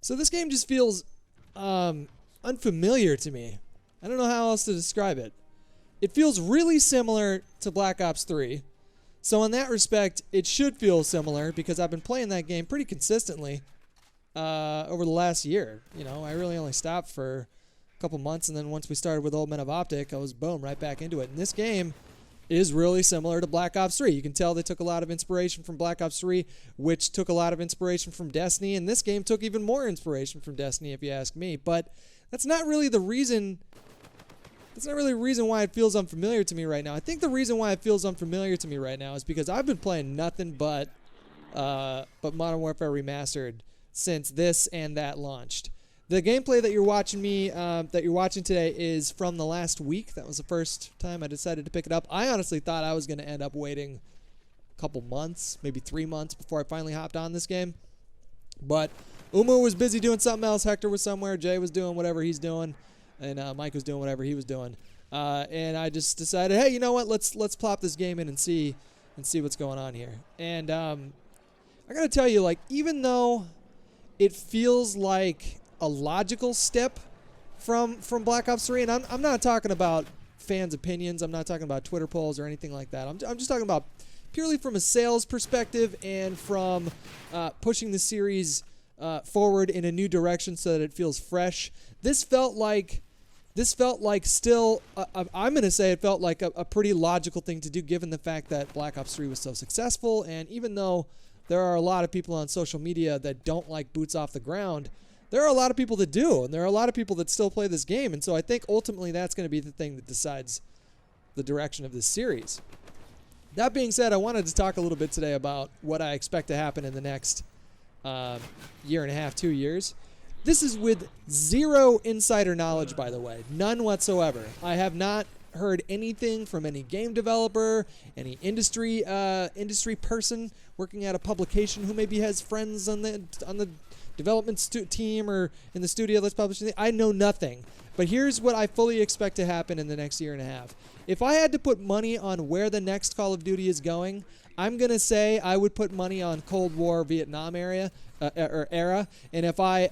So this game just feels unfamiliar to me. I don't know how else to describe it. It feels really similar to Black Ops 3. So in that respect, it should feel similar because I've been playing that game pretty consistently over the last year. You know, I really only stopped for a couple months, and then once we started with Old Men of Optic, I was, boom, right back into it. And this game is really similar to Black Ops 3. You can tell they took a lot of inspiration from Black Ops 3, which took a lot of inspiration from Destiny, and this game took even more inspiration from Destiny, if you ask me. But that's not really the reason. That's not really the reason why it feels unfamiliar to me right now. I think the reason why it feels unfamiliar to me right now is because I've been playing nothing but Modern Warfare Remastered since this and that launched. The gameplay that you're watching today is from the last week. That was the first time I decided to pick it up. I honestly thought I was going to end up waiting a couple months, maybe 3 months before I finally hopped on this game. But Umu was busy doing something else. Hector was somewhere. Jay was doing whatever he's doing. And Mike was doing whatever he was doing. And I just decided, hey, you know what? Let's plop this game in and see what's going on here. And I got to tell you, like, even though it feels like a logical step from Black Ops 3, and I'm not talking about fans' opinions. I'm not talking about Twitter polls or anything like that. I'm just talking about purely from a sales perspective and from pushing the series forward in a new direction so that it feels fresh. This felt like still, I'm going to say it felt like a pretty logical thing to do given the fact that Black Ops 3 was so successful. And even though there are a lot of people on social media that don't like boots off the ground, there are a lot of people that do. And there are a lot of people that still play this game. And so I think ultimately that's going to be the thing that decides the direction of this series. That being said, I wanted to talk a little bit today about what I expect to happen in the next year and a half, 2 years. This is with zero insider knowledge, by the way. None whatsoever. I have not heard anything from any game developer, any industry person working at a publication who maybe has friends on the development team or in the studio that's publishing it. I know nothing. But here's what I fully expect to happen in the next year and a half. If I had to put money on where the next Call of Duty is going, I'm going to say I would put money on Cold War Vietnam era. And if I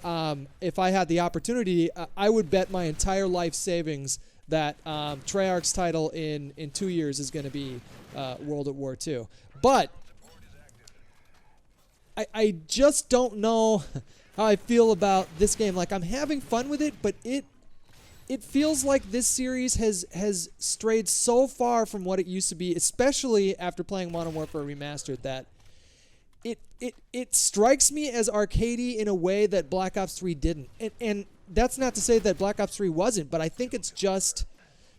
had the opportunity, I would bet my entire life savings that Treyarch's title in 2 years is going to be World at War II. But I just don't know how I feel about this game. Like, I'm having fun with it, but it feels like this series has strayed so far from what it used to be, especially after playing Modern Warfare Remastered, that it strikes me as arcadey in a way that Black Ops 3 didn't. And that's not to say that Black Ops 3 wasn't, but I think it's just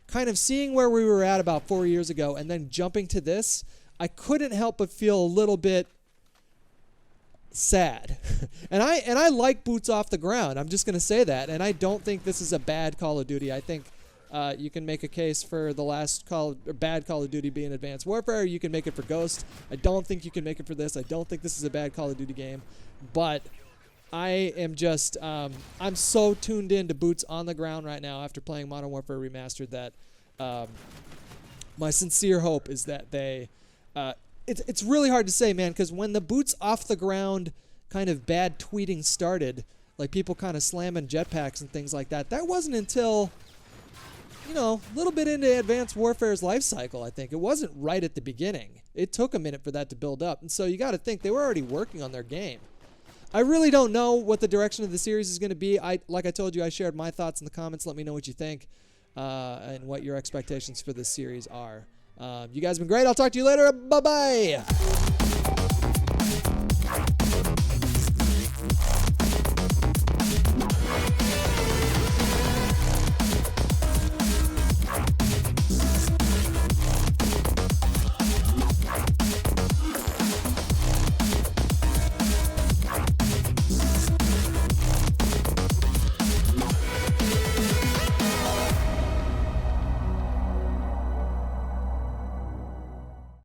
kind of seeing where we were at about 4 years ago and then jumping to this, I couldn't help but feel a little bit sad. and I like boots off the ground. I'm just going to say that. And I don't think this is a bad Call of Duty. I think you can make a case for the last bad Call of Duty being Advanced Warfare. You can make it for Ghost. I don't think you can make it for this. I don't think this is a bad Call of Duty game. But I am just, I'm so tuned in to boots on the ground right now after playing Modern Warfare Remastered that my sincere hope is that they, it's really hard to say, man, because when the boots off the ground kind of bad tweeting started, like people kind of slamming jetpacks and things like that, that wasn't until, you know, a little bit into Advanced Warfare's life cycle, I think. It wasn't right at the beginning. It took a minute for that to build up. And so you got to think they were already working on their game. I really don't know what the direction of the series is going to be. Like I told you, I shared my thoughts in the comments. Let me know what you think and what your expectations for this series are. You guys have been great. I'll talk to you later. Bye-bye.